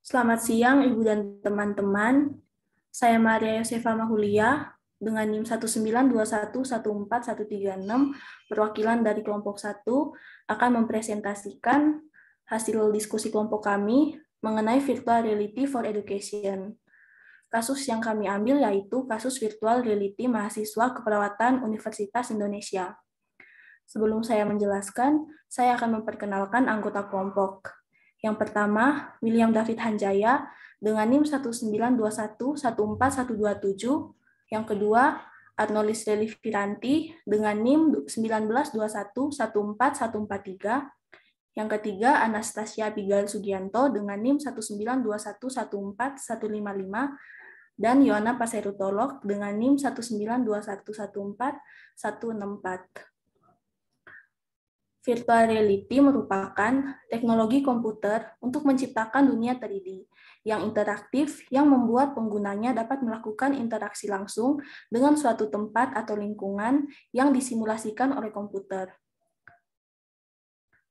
Selamat siang, Ibu dan teman-teman. Saya Maria Yosefa Mahulia dengan NIM 19211414136, perwakilan dari kelompok 1, akan mempresentasikan hasil diskusi kelompok kami mengenai virtual reality for education. Kasus yang kami ambil yaitu kasus virtual reality mahasiswa keperawatan Universitas Indonesia. Sebelum saya menjelaskan, saya akan memperkenalkan anggota kelompok. Yang pertama, William David Hanjaya dengan NIM 19211414127. Yang kedua, Arnolis Reliviranti dengan NIM 19211414143. Yang ketiga, Anastasia Abigail Sugianto dengan NIM 192114155. Dan Yohana Paserutolog dengan NIM 192114164. Virtual reality merupakan teknologi komputer untuk menciptakan dunia 3D yang interaktif yang membuat penggunanya dapat melakukan interaksi langsung dengan suatu tempat atau lingkungan yang disimulasikan oleh komputer.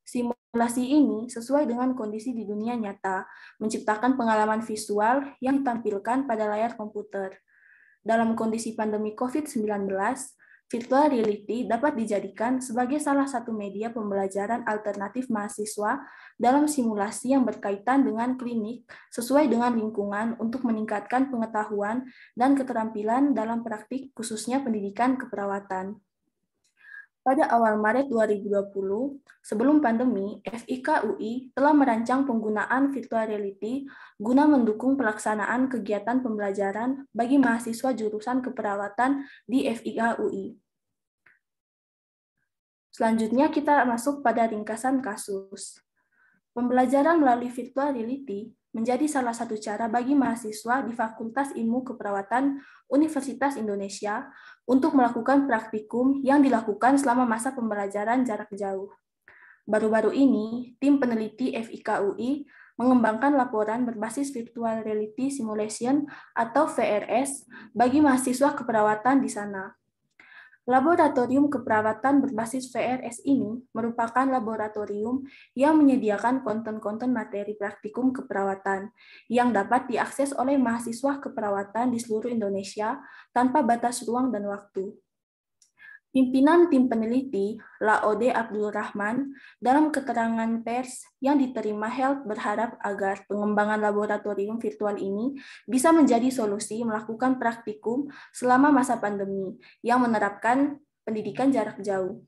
Simulasi ini sesuai dengan kondisi di dunia nyata, menciptakan pengalaman visual yang ditampilkan pada layar komputer. Dalam kondisi pandemi COVID-19, virtual reality dapat dijadikan sebagai salah satu media pembelajaran alternatif mahasiswa dalam simulasi yang berkaitan dengan klinik sesuai dengan lingkungan untuk meningkatkan pengetahuan dan keterampilan dalam praktik khususnya pendidikan keperawatan. Pada awal Maret 2020, sebelum pandemi, FIK UI telah merancang penggunaan virtual reality guna mendukung pelaksanaan kegiatan pembelajaran bagi mahasiswa jurusan keperawatan di FIK UI. Selanjutnya kita masuk pada ringkasan kasus. Pembelajaran melalui virtual reality menjadi salah satu cara bagi mahasiswa di Fakultas Ilmu Keperawatan Universitas Indonesia untuk melakukan praktikum yang dilakukan selama masa pembelajaran jarak jauh. Baru-baru ini, tim peneliti FIK UI mengembangkan laporan berbasis Virtual Reality Simulation atau VRS bagi mahasiswa keperawatan di sana. Laboratorium keperawatan berbasis VRS ini merupakan laboratorium yang menyediakan konten-konten materi praktikum keperawatan yang dapat diakses oleh mahasiswa keperawatan di seluruh Indonesia tanpa batas ruang dan waktu. Pimpinan tim peneliti, Laode Abdul Rahman, dalam keterangan pers yang diterima Health berharap agar pengembangan laboratorium virtual ini bisa menjadi solusi melakukan praktikum selama masa pandemi yang menerapkan pendidikan jarak jauh.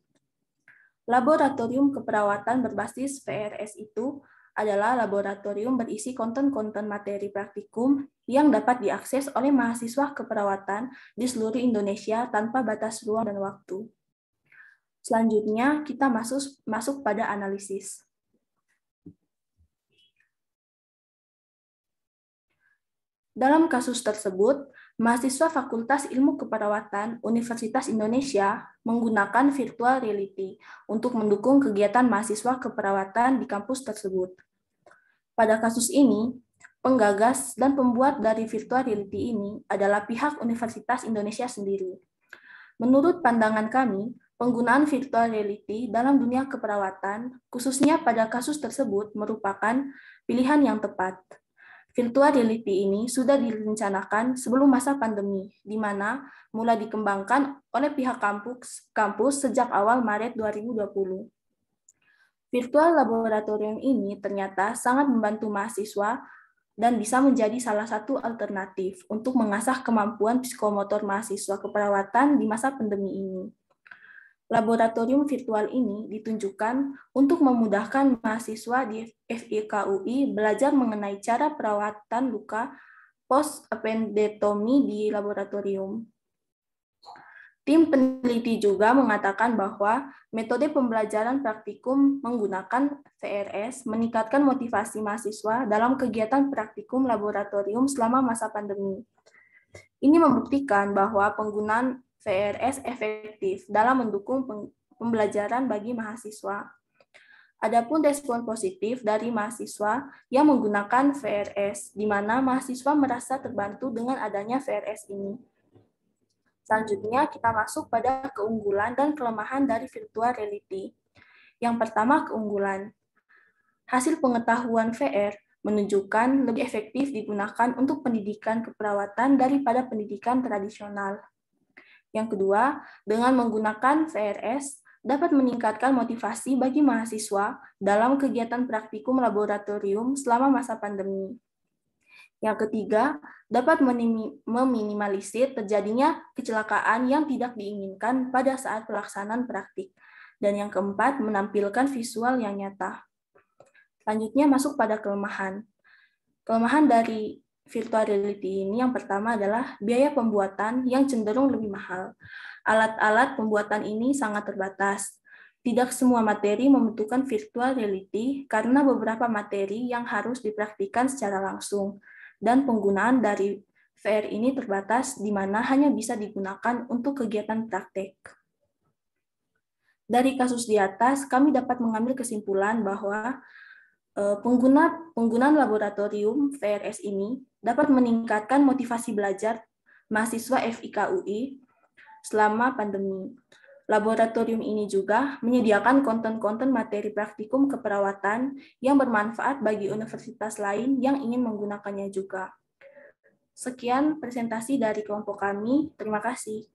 Laboratorium keperawatan berbasis VRS itu adalah laboratorium berisi konten-konten materi praktikum yang dapat diakses oleh mahasiswa keperawatan di seluruh Indonesia tanpa batas ruang dan waktu. Selanjutnya, kita masuk pada analisis. Dalam kasus tersebut, mahasiswa Fakultas Ilmu Keperawatan Universitas Indonesia menggunakan virtual reality untuk mendukung kegiatan mahasiswa keperawatan di kampus tersebut. Pada kasus ini, penggagas dan pembuat dari virtual reality ini adalah pihak Universitas Indonesia sendiri. Menurut pandangan kami, penggunaan virtual reality dalam dunia keperawatan, khususnya pada kasus tersebut, merupakan pilihan yang tepat. Virtual reality ini sudah direncanakan sebelum masa pandemi, di mana mulai dikembangkan oleh pihak kampus sejak awal Maret 2020. Virtual laboratorium ini ternyata sangat membantu mahasiswa dan bisa menjadi salah satu alternatif untuk mengasah kemampuan psikomotor mahasiswa keperawatan di masa pandemi ini. Laboratorium virtual ini ditunjukkan untuk memudahkan mahasiswa di FIK UI belajar mengenai cara perawatan luka post-appendectomy di laboratorium. Tim peneliti juga mengatakan bahwa metode pembelajaran praktikum menggunakan VRS meningkatkan motivasi mahasiswa dalam kegiatan praktikum laboratorium selama masa pandemi. Ini membuktikan bahwa penggunaan VRS efektif dalam mendukung pembelajaran bagi mahasiswa. Adapun respon positif dari mahasiswa yang menggunakan VRS, di mana mahasiswa merasa terbantu dengan adanya VRS ini. Selanjutnya, kita masuk pada keunggulan dan kelemahan dari virtual reality. Yang pertama, keunggulan. Hasil pengetahuan VR menunjukkan lebih efektif digunakan untuk pendidikan keperawatan daripada pendidikan tradisional. Yang kedua, dengan menggunakan VRS dapat meningkatkan motivasi bagi mahasiswa dalam kegiatan praktikum laboratorium selama masa pandemi. Yang ketiga, dapat meminimalisir terjadinya kecelakaan yang tidak diinginkan pada saat pelaksanaan praktik. Dan yang keempat, menampilkan visual yang nyata. Selanjutnya masuk pada kelemahan. Kelemahan dari virtual reality ini yang pertama adalah biaya pembuatan yang cenderung lebih mahal. Alat-alat pembuatan ini sangat terbatas. Tidak semua materi membutuhkan virtual reality karena beberapa materi yang harus dipraktikkan secara langsung. Dan penggunaan dari VR ini terbatas di mana hanya bisa digunakan untuk kegiatan praktek. Dari kasus di atas, kami dapat mengambil kesimpulan bahwa penggunaan laboratorium VRS ini dapat meningkatkan motivasi belajar mahasiswa FIK UI selama pandemi. Laboratorium ini juga menyediakan konten-konten materi praktikum keperawatan yang bermanfaat bagi universitas lain yang ingin menggunakannya juga. Sekian presentasi dari kelompok kami. Terima kasih.